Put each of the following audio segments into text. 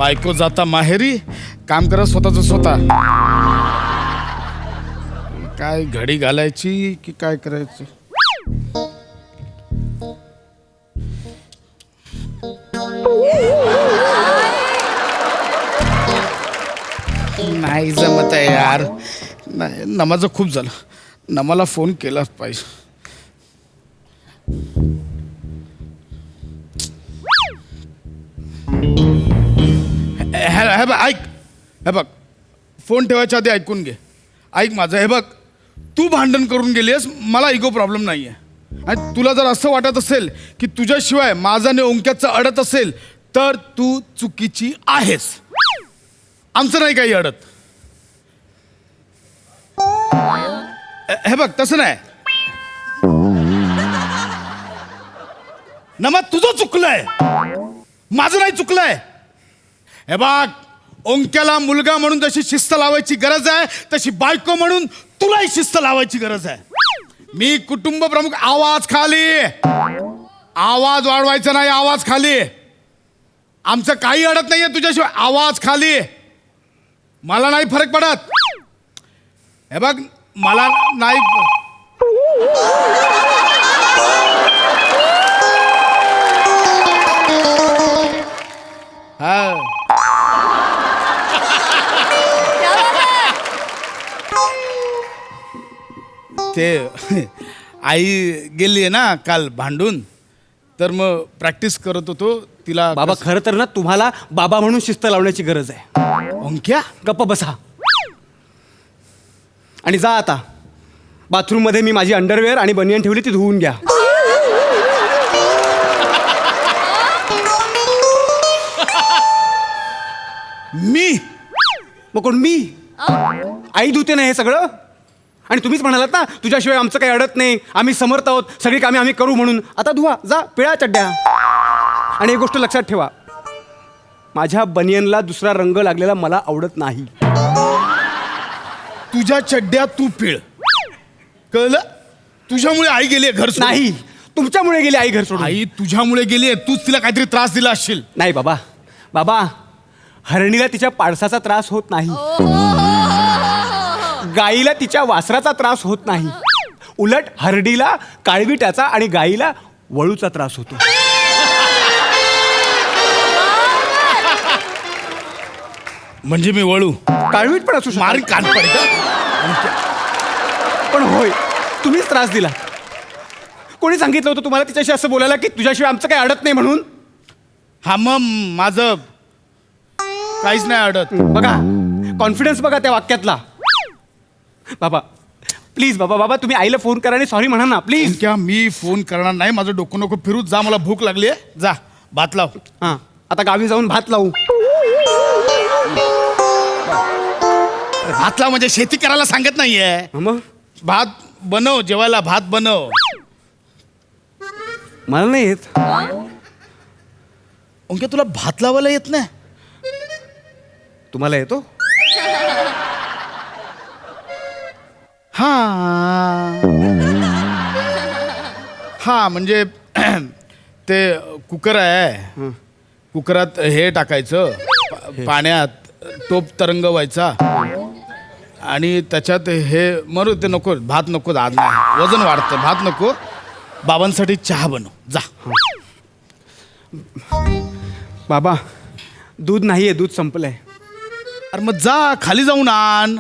बायको जाता माहेरी, काम करा स्वतःच स्वतः. काय घडी घालायची की काय करायचं? नाही जमत आहे यार. नाही, नमाज खूप झालं. नमाला फोन केलाच पाहिजे. हे बघ, ऐक. हे बघ, फोन ठेवायच्या आधी ऐकून घे. ऐक माझं. हे बघ, तू भांडण करून गेलीस, मला इगो प्रॉब्लेम नाही आहे. आणि तुला जर असं वाटत असेल की तुझ्याशिवाय माझा आणि ओंक्याचं अडत असेल तर तू चुकीची आहेस. आमचं नाही काही अडत. हे बघ, तसं नाही. नमा, तुझं चुकलंय, माझं नाही चुकलंय. हे बघ, ओंक्याला मुलगा म्हणून जशी शिस्त लावायची गरज आहे तशी बायको म्हणून तुलाही शिस्त लावायची गरज आहे. मी कुटुंब प्रमुख. आवाज खाली. आवाज वाढवायचा नाही, आवाज खाली. आमचं काही अडत नाहीये तुझ्याशिवाय. आवाज खाली. मला नाही फरक पडत. हे बघ, मला नाही. हा, ते आई गेली आहे ना काल भांडून, तर मग प्रॅक्टिस करत होतो तिला. बाबा, खरं तर ना तुम्हाला बाबा म्हणून शिस्त लावण्याची गरज आहे. ओंक्या, गप्प बसा आणि जा आता. बाथरूममध्ये मी माझी अंडरवेअर आणि बनियन ठेवली, ती धुवून घ्या. मी मग कोण? मी. आई धुते ना हे सगळं. आणि तुम्हीच म्हणालात ना तुझ्याशिवाय आमचं काही अडत नाही, आम्ही समर्थ आहोत, सगळी कामे आम्ही करू म्हणून. आता धुवा, जा, पिळा चड्ड्या. आणि एक गोष्ट लक्षात ठेवा, माझ्या बनियनला दुसरा रंग लागलेला मला आवडत नाही. तुझ्या चड्ड्या तू पिळ. कळलं? तुझ्यामुळे आई गेली घर सोडून. नाही, तुमच्यामुळे गेली आई घर सोडून. आई तुझ्यामुळे गेली. तूच तिला काहीतरी त्रास दिला असशील. नाही बाबा. बाबा, हरणीला तिच्या पाडसाचा त्रास होत नाही, गाईला तिच्या वासराचा त्रास होत नाही. उलट हरडीला काळविटाचा आणि गाईला वळूचा त्रास होतो. म्हणजे मी वळू? काळवीट पण असू शकतो. मारी कान पडतं. पण होय, तुम्हीच त्रास दिला. कोणी सांगितलं होतं तुम्हाला तिच्याशी असं बोलायला की तुझ्याशिवाय आमचं काही अडत नाही म्हणून? हा, मग माझं काहीच नाही अडत. बघा, कॉन्फिडन्स बघा त्या वाक्यातला. बाबा प्लीज, बाबा बाबा तुम्ही आईला फोन करा आणि सॉरी म्हणा ना प्लीज. क्या मी फोन करणार नाही. माझं डोकं नको फिरू. जा, मला भूक लागली आहे. जा, भात लाव. हां, आता गावी जाऊन भात लावू. भात लाव म्हणजे शेती करायला सांगत नाहीये. मग भात बनव, जेवायला भात बनव. मला नाही येत. ओंक्या, तुला भात लावायला येत नाही? तुम्हाला येतो? हा, म्हणजे ते कुकर आहे. कुकरात हे टाकायचं, पाण्यात टोप तरंगवायचा आणि त्याच्यात हे मरू. ते नको, भात नको. आज नाही, वजन वाढतं. भात नको. बाबांसाठी चहा बनव. जा. बाबा, दूध नाही आहे, दूध संपलंय. अरे मग जा, खाली जाऊन आण.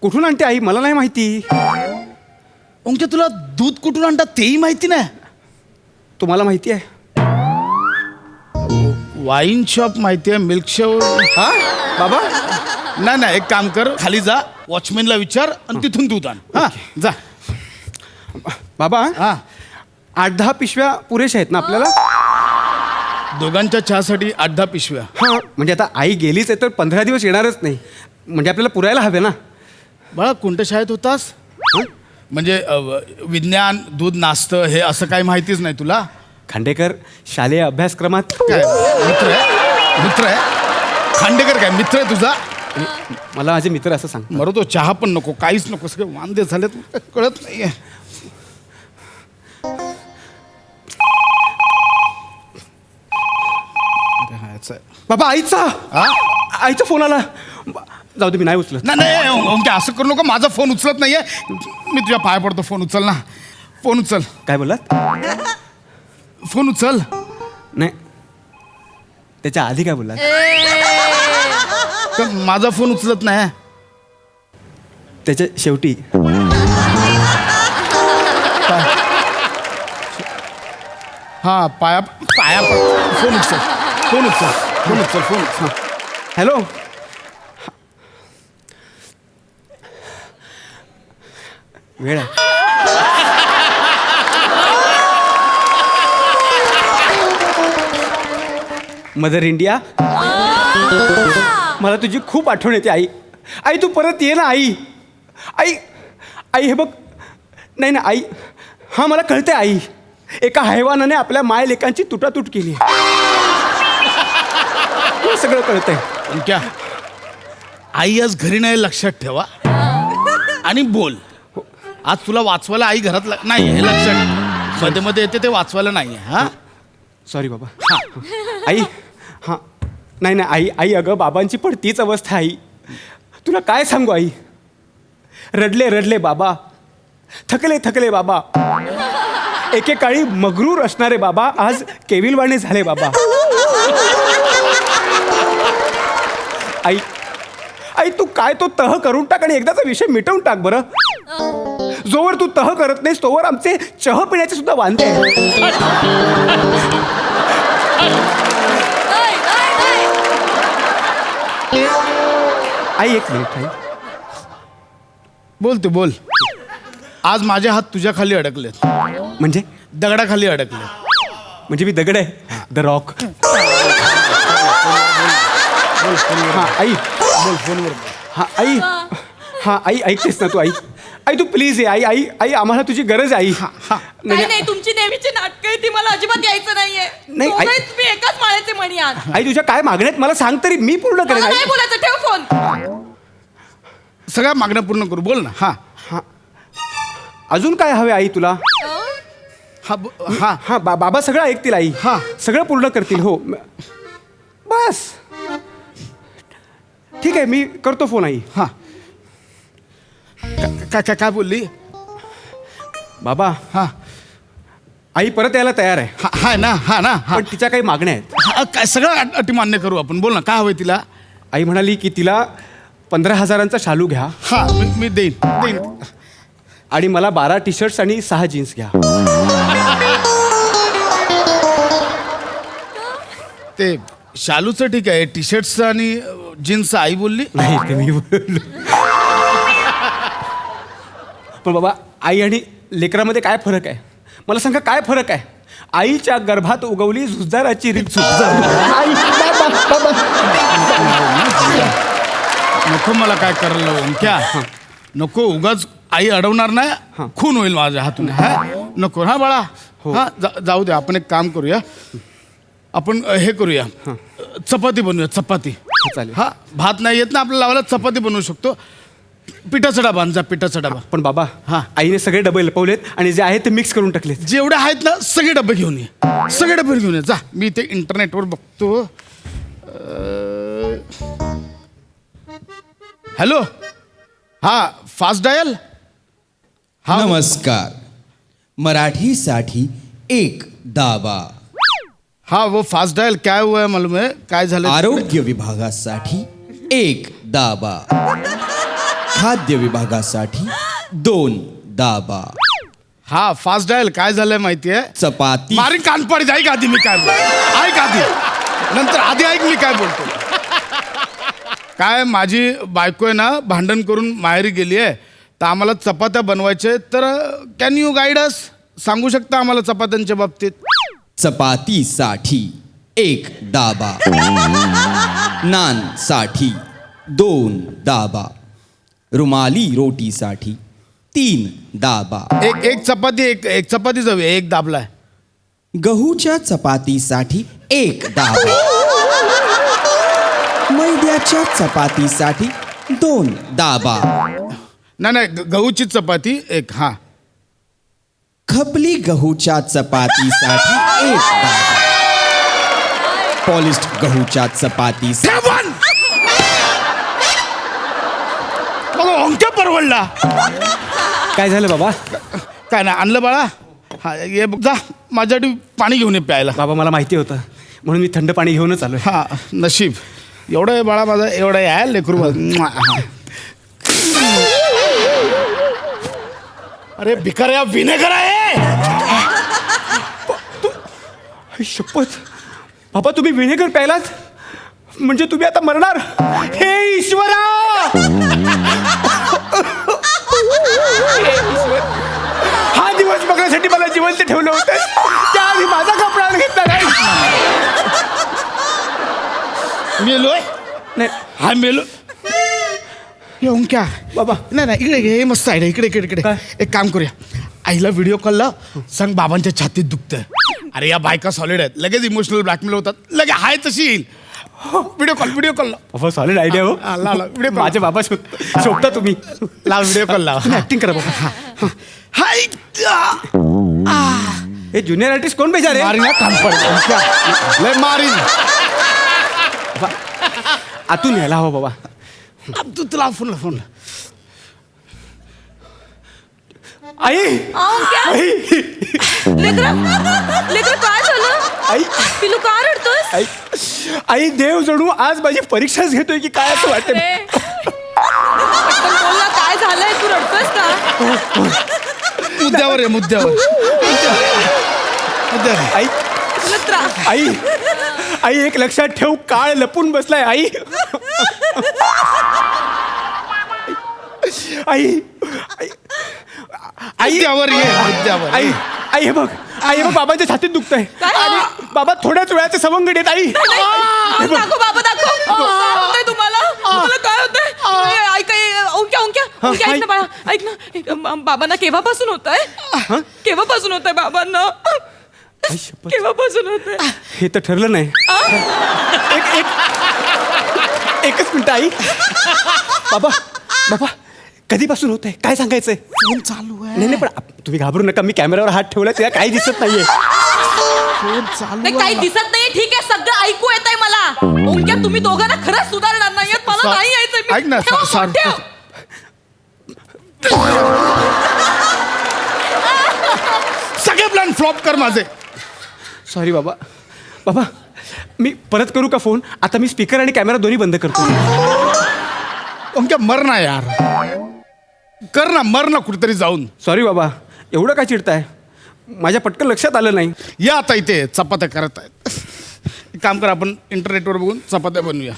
कुठून आणते आई? मला नाही माहिती. ओंक्या, तुला दूध कुठून आणतात तेही माहिती नाही? तुम्हाला माहिती आहे? वाईन शॉप माहिती आहे, मिल्क शॉप. हा बाबा, नाही नाही, एक काम कर, खाली जा, वॉचमॅनला विचार आणि तिथून दूध आण. हा, जा. बाबा, हा, 8-10 पिशव्या पुरेशा आहेत ना आपल्याला? दोघांच्या चहासाठी 8-10 पिशव्या. हां, म्हणजे आता आई गेलीच आहे तर 15 दिवस येणारच नाही, म्हणजे आपल्याला पुरायला हवे ना. बाळा, कोणत्या शाळेत होतास? म्हणजे विज्ञान, दूध, नाश्तं हे असं काही माहितीच नाही तुला? खांडेकर शालेय अभ्यासक्रमात. काय मित्र आहे? मित्र आहे खांडेकर? काय मित्र आहे तुझा? मला माझे मित्र असं सांग. मरो, तो चहा पण नको, काहीच नको. सगळे वांदे झालेत, कळत नाहीये. असं आहे. बाबा आईचा हा? आईचा फोन आला. जाऊ दे, मी नाही उचलत. नाही ओंक्या असं करू नको. माझा फोन उचलत नाहीये. मी तुझ्या पाया पडतो. फोन उचल ना. फोन उचल. काय बोललात? फोन उचल. नाही, त्याच्या आधी काय बोललात? तर माझा फोन उचलत नाही. त्याच्या शेवटी हा पाया पाया पड. फोन उचल. फोन उचल. फोन उचल. फोन उचल. हॅलो. वेळ आहे. मदर इंडिया, मला तुझी खूप आठवण येते आई. आई तू परत ये ना आई. आई आई हे बघ. नाही ना आई. हां मला कळतंय आई. एका हैवानाने आपल्या मायलेकांची तुटातूट केली. हे सगळं कळतंय. ओंक्या आई आज घरी नाही, लक्षात ठेवा. आणि बोल. आज तुला वाचवायला आई घरात नाही हे लक्षात. मध्ये मध्ये येते ते वाचवायला नाही. हा सॉरी बाबा. आई हां नाही नाही आई. आई अगं बाबांची पण तीच अवस्था आहे आई. तुला काय सांगू आई. रडले रडले बाबा, थकले थकले बाबा. एकेकाळी मगरूर असणारे बाबा आज केविलवाणे झाले बाबा. आई आई तू काय तो तह करून टाक आणि एकदाचा विषय मिटवून टाक बरं. जोवर तू तह करत नाहीस तोवर आमचे चह पिण्याचे सुद्धा वांदे आहेत. आई एक मिनिट आई. बोल तू बोल. आज माझे हात तुझ्या खाली अडकलेत. म्हणजे दगडाखाली अडकले. म्हणजे मी दगड आहे. The rock. हां आई बोल फोनवर. हां आई. हां आई ऐकतेस ना तू आई. आई तू प्लीज ये आई. आई आई आम्हाला तुझी गरज आहे आई. नाही नाही, तुमची नेहमीची नाटकं आहे ती. मला अजिबात यायचं नाहीये. नाही, आई- दोघेच मी एकाच माळ्याचे मणी आहात. आई तुझ्या काय मागण्यात मला सांग तरी मी पूर्ण करेन मला आई. नाही बोलायचं. ठेव फोन. सगळ्या मागण्या पूर्ण करू. बोल ना. हा हां अजून काय हवे आई तुला? हा हा हां बाबा सगळं ऐकतील आई. हां. सगळं पूर्ण करतील. हो बस ठीक आहे. मी करतो फोन आई. हा. काय काय काय बोलली? बाबा हा आई परत यायला तयार आहे. हा ना. हा ना. हा पण तिच्या काही मागण्या आहेत. काय सगळं अटी मान्य करू आपण. बोल ना काय हवंय तिला. आई म्हणाली की तिला 15,000चा शालू घ्या हा मी देईन. आणि मला 12 टी शर्ट्स आणि 6 जीन्स घ्या. ते शालूचं ठीक आहे. टी शर्टचं आणि जीन्सचं आई बोलली. नाही ते मी बोललो. पण बाबा आई आणि लेकरामध्ये काय फरक आहे मला सांगा. काय फरक आहे. आईच्या गर्भात उगवली झुजाराची रीत. आई बाबा बाबा. नको मला काय करायला ओंक्या. नको उगाच आई अडवणार नाही. खून होईल माझ्या हातून. हा नको. हा बाळा. हा जाऊ दे. आपण एक काम करूया. आपण हे करूया. चपाती बनवूया. चपाती. चालेल. हा भात नाही येत ना आपल्याला लावायला. चपाती बनवू शकतो. पिठाचा डबा आण जा. पिठाचा डबा. पण बाबा हां. आईने सगळे डबे लपवलेत आणि जे आहेत ते मिक्स करून टाकलेत. जेवढे आहेत ना सगळे डबे घेऊन ये. सगळे डबे घेऊन ये. जा. मी ते इंटरनेटवर बघतो. हॅलो. हा फास्ट डायल. हा नमस्कार. मराठीसाठी 1 दाबा. हाँ वो फास्ट डायल क्या हुआ है मालूम है. काय झालं. आरोग्य विभागासाठी 1 दाबा. खाद्य विभागासाठी 2 दाबा. हा फास्ट डायल काय झालंय माहितीये. चपाती. मारी कान पड जाई का आधी मी काय बोलतो. ऐक आधी. नंतर आधी ऐक मी काय बोलतो. काय माझी बायको आहे ना भांडण करून माहेरी गेली आहे. तर आम्हाला चपात्या बनवायचे. तर कॅन यू गाईड अस. सांगू शकता आम्हाला चपात्यांच्या बाबतीत. चपातीसाठी 1 दाबा. नानसाठी 2 दाबा. रुमाली रोटीसाठी 3 दाबा. एक चपाती एक चपाती जाऊया. एक दाबलाय. गहूच्या चपातीसाठी 1 दाबा. मैद्याच्या चपातीसाठी 2 दाबा. नाही गहूची चपाती एक. हा खपली गहूच्या चपातीसाठी 1 दाबा. पॉलिश्ड गहूच्या चपाती सेवन मला ओंक्या परवडला. काय झालं बाबा? काय नाही आणलं बाळा. हा ये बघ, जा माझ्यासाठी पाणी घेऊन ये प्यायला. बाबा मला माहिती होतं म्हणून मी थंड पाणी घेऊनच आलोय. हा नशीब एवढं आहे बाळा माझं, एवढं आहे लेकरू. अरे भिकाऱ्या विनेगर आहे. आई शपथ बाबा, तुम्ही विनेगर प्यायलात म्हणजे तुम्ही आता मरणार. हे ईश्वरा, हा दिवस बघण्यासाठी मला जिवंत ठेवलं होतं, त्याआधी माझा का प्राण घेतला नाही? मेलोय नाही हा मेलो. येऊन क्या बाबा. नाही नाही इकडे हे मस्त आहे इकडे इकडे इकडे. काय? एक काम करूया, आईला व्हिडिओ कॉलला सांग बाबांच्या छातीत दुखतंय. अरे या बायका सॉलिड आहेत, लगेच इमोशनल ब्लॅकमेल होतात, लगेच हाय तशी येईल. व्हिडिओ कॉल बाबा सॉलिड आयडिया हो. व्हिडिओ माझे बाबा शोधता तुम्ही. लाव व्हिडिओ कॉल लाव. ऍक्टिंग करा बाबा. हाय हे ज्युनियर आर्टिस्ट कोण बेजार आहे? मारीन काम पड लय मारीन. आतून यायला हवं बाबा. अब तू तुला फोन आई ओंक्या, आई लेकरं काय झालं? आई पिलू का रडतोस? आई आई देव जणू आज माझी परीक्षाच घेतोय की काय असं वाटतं. अरे, पटकन बोल ना, काय झालंय? तू रडतोस का? मुद्द्यावर आहे मुद्द्यावर. आई तुला त्रास? आई आई एक लक्षात ठेव, काळ लपून बसलाय. आई आई आई मुद्द्यावर ये मुद्द्यावर. आई आई हे बघ, आई हे बघ, बाबांच्या छातीत दुखतंय. काय? आणि बाबा थोड्याच वेळाचे सवंगड येत. आई दाखव बाबा, दाखव. काय होतंय तुम्हाला? तुम्हाला काय होतंय? ऐक ओंक्या ऐक ना बाळा, ऐक ना. बाबांना केव्हापासून होतंय? केव्हापासून होतंय बाबांना? केव्हापासून होतंय? हे तर ठरलं नाही. एकच मिनिट आई. बाबा बाबा कधीपासून होत आहे काय सांगायचंय? फोन चालू आहे. नाही नाही, पण तुम्ही घाबरू नका, मी कॅमेऱ्यावर हात ठेवला त्याला काही दिसत नाहीये. फोन चालू नाही, काही दिसत नाहीये. ठीक आहे, सगळं ऐकू येतंय मला. ओंक्या, तुम्ही दोघांना खरंच सुधारणार नाहीयेत. मला नाही यायचंय. ऐक ना, ठेव. सगळे प्लॅन फ्लॉप कर माझे. सॉरी बाबा. बाबा मी परत करू का फोन? आता मी स्पीकर आणि कॅमेरा दोन्ही बंद करतो. ओंक्या मर ना यार, कर ना, मर ना कुठेतरी जाऊन. सॉरी बाबा, एवढं काय चिडताय? माझ्या पटकन लक्षात आलं नाही. या आता इथे चपात्या करत आहेत. एक काम कर, आपण इंटरनेटवर बघून चपात्या बनवूया.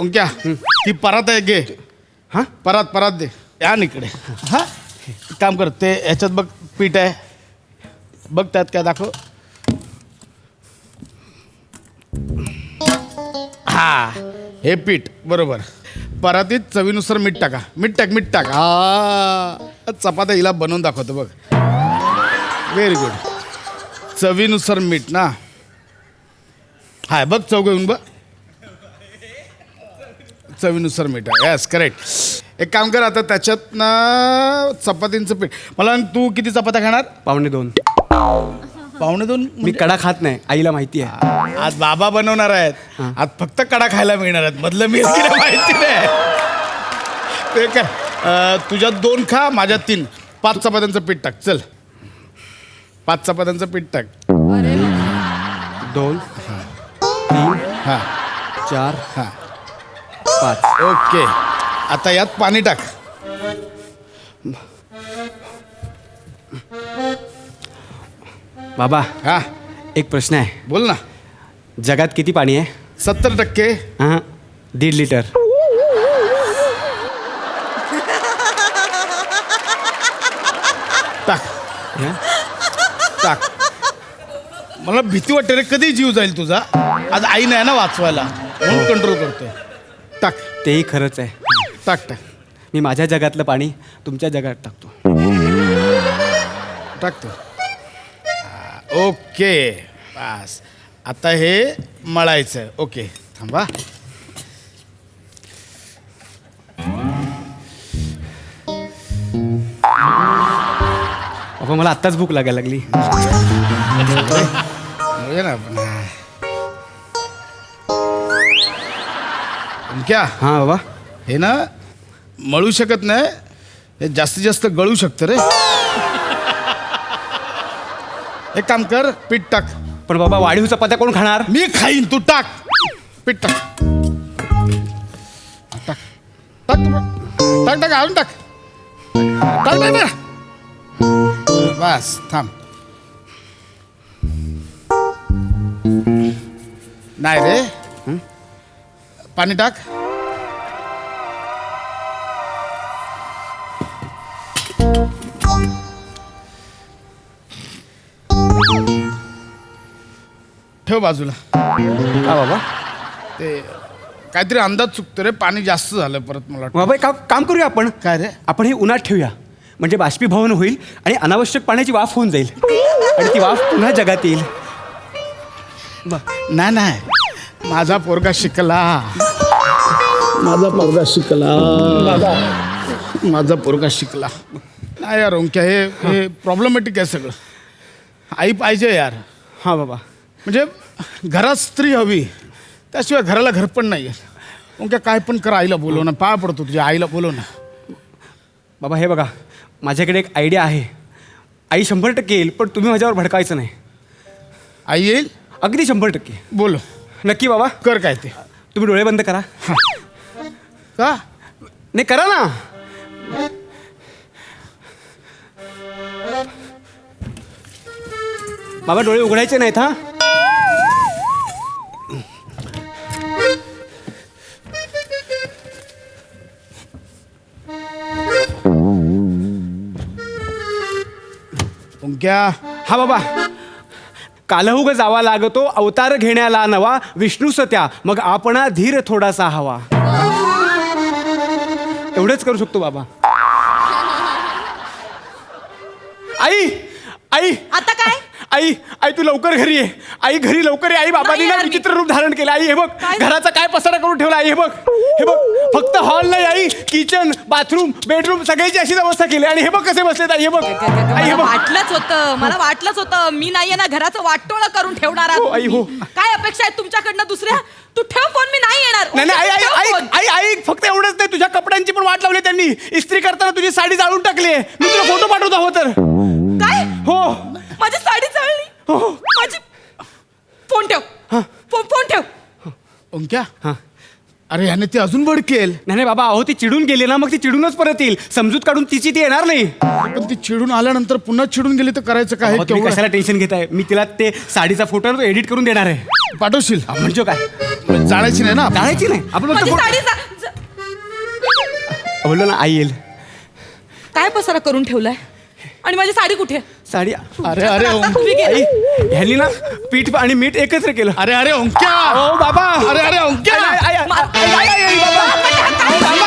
ओंक्या ती परात आहे घे. हां परात दे. या ना इकडे. हा एक काम कर, ते ह्याच्यात बघ पीठ आहे बघ, त्यात काय दाखव. हा हे पीठ बरोबर. परातीत चवीनुसार मीठ टाका. मीठ टाक. हा चपात्या हिला बनवून दाखवतो बघ. Very good. चवीनुसार मीठ ना. हाय बघ, चव घेऊन बघ. चवीनुसार मीठ आहे. Yes correct. एक काम कर, आता त्याच्यात ना चपातींचं पीठ. मला तू किती चपात्या खाणार? 1.25. 1.25. मी कडा खात नाही, आईला माहिती आहे. आज बाबा बनवणार आहेत. आज फक्त कडा खायला मिळणार आहेत. मधलं मी माहिती नाही. ते काय, तुझ्या 2 खा, माझ्या 3. 5 चपात्यांचं पीठ टाक. चल 5 चपात्यांचं पीठ टाक. 2 3 हां 4 हां 5. ओके. आता यात पाणी टाक. बाबा हा एक प्रश्न आहे. बोल ना. जगात किती पाणी आहे? 70%. हां 1.5 लिटर. टाक टाक. मला भीती वाटते रे, कधी जीव जाईल तुझा. आज आई नाही ना वाचवायला, म्हणून कंट्रोल करतोय. टाक तेही खरंच आहे. टाक टाक मी माझ्या जगातलं पाणी तुमच्या जगात टाकतो. टाकतो. ओके बस. आता हे मळायचं. ओके थांबा. बाबा मला आत्ताच भूक लागायला लागली. मळूया ना आपण. क्या हा बाबा. हे ना मळू शकत नाही, हे जास्तीत जास्त गळू शकतं रे. एक काम कर, पीठ टाक. पण बाबा वाढीव चपात्या कोण खाणार? मी खाईन, तू टाक. पीठ टाक. टाक टाक टाक टाक अजून टाक. टाक टाक टाक. बस थांब. नाही रे, पाणी टाक. ठेव बाजूला. हा बाबा. ते काहीतरी अंदाज चुकतो रे, पाणी जास्त झालं परत मला वाटतं. बाबा एक काम करूया आपण. काय रे? आपण हे उन्हात ठेवूया, म्हणजे बाष्पीभवन होईल आणि अनावश्यक पाण्याची वाफ होऊन जाईल आणि ती वाफ पुन्हा जगात येईल. नाही नाही, माझा पोरगा शिकला. माझा पोरगा शिकला. माझा पोरगा शिकला. नाही यार ओंक्या, हे प्रॉब्लेमॅटिक आहे सगळं. आई पाहिजे यार. हा बाबा. म्हणजे घरात स्त्री हवी, त्याशिवाय घराला घर पण नाही आहे. ओंक्या काय पण कर, आईला बोलव ना. पाय पडतो तुझ्या आईला, बोलव ना. बाबा हे बघा, माझ्याकडे एक आयडिया आहे. आई 100% येईल, पण तुम्ही माझ्यावर भडकायचं नाही. आई येईल? अगदी 100%. बोलो. नक्की बाबा. कर काय ते. तुम्ही डोळे बंद करा. का? नाही करा ना. बाबा डोळे उघडायचे नाहीत हा. ओंक्या, हा बाबा. कालहुग जावा लागतो अवतार घेण्याला नवा, विष्णूस त्या मग आपणा धीर थोडासा हवा. एवढंच करू शकतो बाबा. आई आई आता काय? आई आई तू लवकर घरी ये. आई घरी लवकर ये. आई बाबांनी नाही ना यार मी. विचित्र रूप धारण केलं. आई हे बघ, काय? घराचा काय पसारा करून ठेवला. आई हे बघ, हे बघ, फक्त हॉल नाही आई, किचन, बाथरूम, बेडरूम सगळ्याची अशी व्यवस्था केली. आणि हे बघ कसे बसलेत. आई हे बघ. आई हे मला बघ. वाटलंच होतं, मला वाटलंच होतं. मी नाहीये ना घराचं वाटोळं करून ठेवणार आहात हो, आई, हो. तुम्ही. काय अपेक्षा आहेत तुमच्याकडनं दुसऱ्या? तू ठेव फोन, मी नाही येणार. नाही नाही, आई ठेव आई फोन. आई आई आई फक्त एवढंच नाही, तुझ्या कपड्यांची पण वाट लावली त्यांनी. इस्त्री करताना तुझी साडी जाळून टाकली. मी तुला फोटो पाठवतो हवं तर. काय? हो माझी साडी चालली. हो. माझी फोन ठेव. फोन ठेव. ओंक्या, हा. अरे याने ते अजून भडकेल. नाही नाही बाबा, अहो ती चिडून गेली ना, मग ती चिडूनच परत येईल. समजूत काढून तिची ती येणार नाही. पण ती चिडून आल्यानंतर पुन्हा चिडून गेली तर करायचं काय? अहो, तुम्ही केवढं? कशाला टेन्शन घेताय? मी तिला ते साडीचा फोटो आहे ना, तो एडिट करून देणार आहे. पाठवशील? म्हणजे काय, जाळायची नाही ना? जाळायची नाही आपण फक्त माझी फोटो- साडी बोललो ना आई येईल. काय पसारा करून ठेवलाय? आणि माझी साडी कुठे? साडी. अरे अरे तुम्ही गेला. आई ह्यांनी ना पीठ आणि मीठ एकत्र केलं. अरे अरे ओंक्या, ओ बाबा. अरे अरे ओंक्या. आई, आई, आई, आई, आई, आई, आई, बाबा. काय?